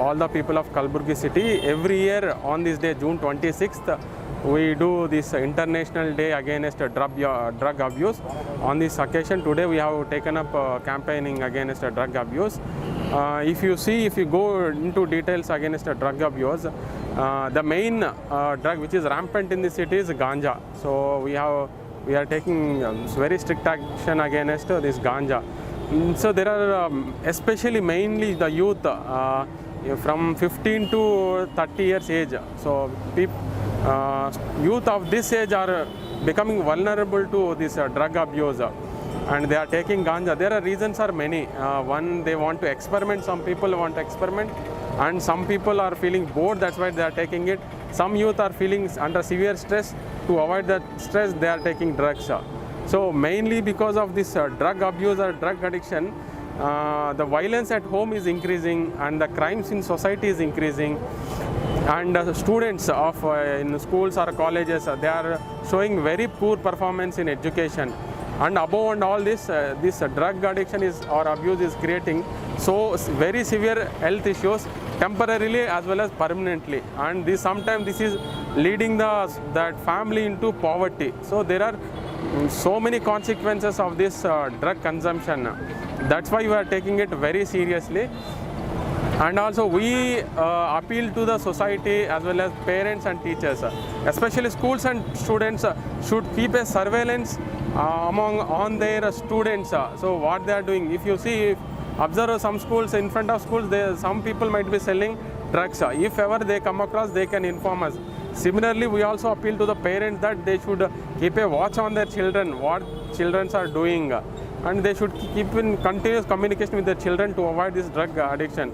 all the people of Kalaburagi city. Every year on this day, June 26th, we do this International Day Against Drug Abuse. On this occasion, today we have taken up campaigning against drug abuse. If you go into details against drug abuse, the main drug which is rampant in the city is ganja. So we are taking very strict action against this ganja. So there are especially mainly the youth from 15 to 30 years age. So youth of this age are becoming vulnerable to this drug abuse, and they are taking ganja. There are reasons are many. One, they want to experiment. Some people want to experiment, and some people are feeling bored. That's why they are taking it. Some youth are feeling under severe stress. To avoid that stress, they are taking drugs. So mainly because of this drug abuse or drug addiction, the violence at home is increasing and the crimes in society is increasing. And students of in schools or colleges, they are showing very poor performance in education. And above and all this, this drug addiction or abuse is creating so very severe health issues temporarily as well as permanently. And sometimes this is leading that family into poverty. So there are so many consequences of this drug consumption. That's why we are taking it very seriously. And also we appeal to the society as well as parents and teachers, especially schools and students should keep a surveillance on their students. So what they are doing, if you see, observe some schools, in front of schools, some people might be selling drugs. If ever they come across, they can inform us. Similarly, we also appeal to the parents that they should keep a watch on their children, what children are doing, and they should keep in continuous communication with their children to avoid this drug addiction.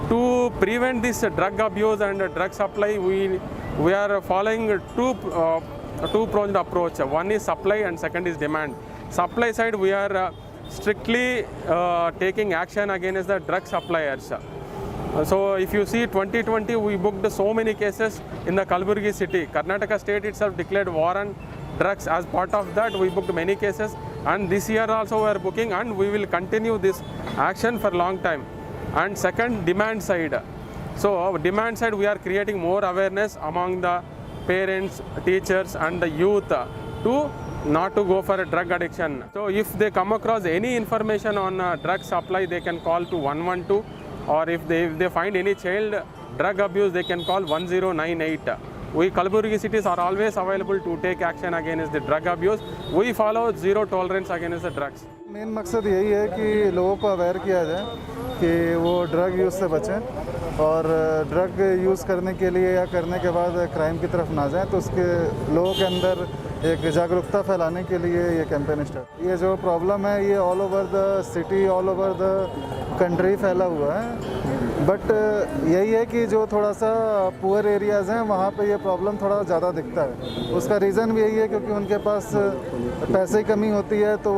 To prevent this drug abuse and drug supply, we are following two-pronged approach. One is supply and second is demand. Supply side, we are strictly taking action against the drug suppliers. So if you see 2020, we booked so many cases in the Kalaburagi city. Karnataka state itself declared war on drugs. As part of that, we booked many cases, and this year also we are booking, and we will continue this action for a long time. And second, demand side. So demand side, we are creating more awareness among the parents, teachers and the youth to not to go for a drug addiction. So if they come across any information on drug supply, they can call to 112, or if they find any child drug abuse, they can call 1098. We Kalaburagi cities are always available to take action against the drug abuse. We follow zero tolerance against the drugs. Main मकसद यही है कि लोगों को aware किया जाए कि वो ड्रग यूज़ से बचें और ड्रग यूज़ करने के लिए या करने के बाद क्राइम की तरफ ना जाएं, तो उसके लोगों के अंदर एक जागरूकता फैलाने के लिए ये कैंपेन स्टार्ट। ये जो प्रॉब्लम है ये all over the city, all over the country फैला हुआ है, बट यही है कि जो थोड़ा सा पुअर एरियाज़ हैं वहाँ पे ये प्रॉब्लम थोड़ा ज़्यादा दिखता है। उसका रीज़न भी यही है क्योंकि उनके पास पैसे की कमी होती है, तो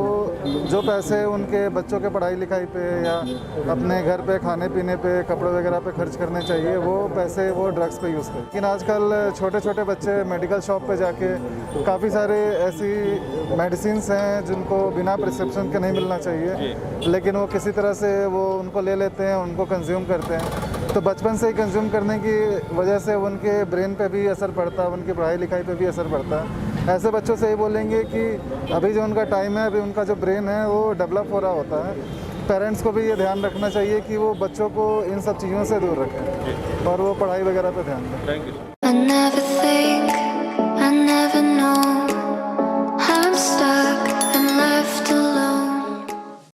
जो पैसे उनके बच्चों के पढ़ाई लिखाई पे या अपने घर पे खाने पीने पे कपड़े वगैरह पे खर्च करने चाहिए, वो पैसे वो ड्रग्स पे यूज़ करते हैं। लेकिन आजकल छोटे छोटे बच्चे मेडिकल शॉप पे जाके काफ़ी सारे ऐसी मेडिसिन्स हैं जिनको बिना प्रिस्क्रिप्शन के नहीं मिलना चाहिए, लेकिन वो किसी तरह से वो उनको ले लेते हैं, उनको कंज्यूम करते हैं। तो बचपन से ही कंज्यूम करने की वजह से उनके ब्रेन पे भी असर पड़ता है, उनकी पढ़ाई लिखाई पे भी असर पड़ता है। ऐसे बच्चों से ही बोलेंगे कि अभी जो उनका टाइम है, अभी उनका जो ब्रेन है वो डेवलप हो रहा होता है। पेरेंट्स को भी ये ध्यान रखना चाहिए कि वो बच्चों को इन सब चीज़ों से दूर रखें और वो पढ़ाई वगैरह पे ध्यान दें।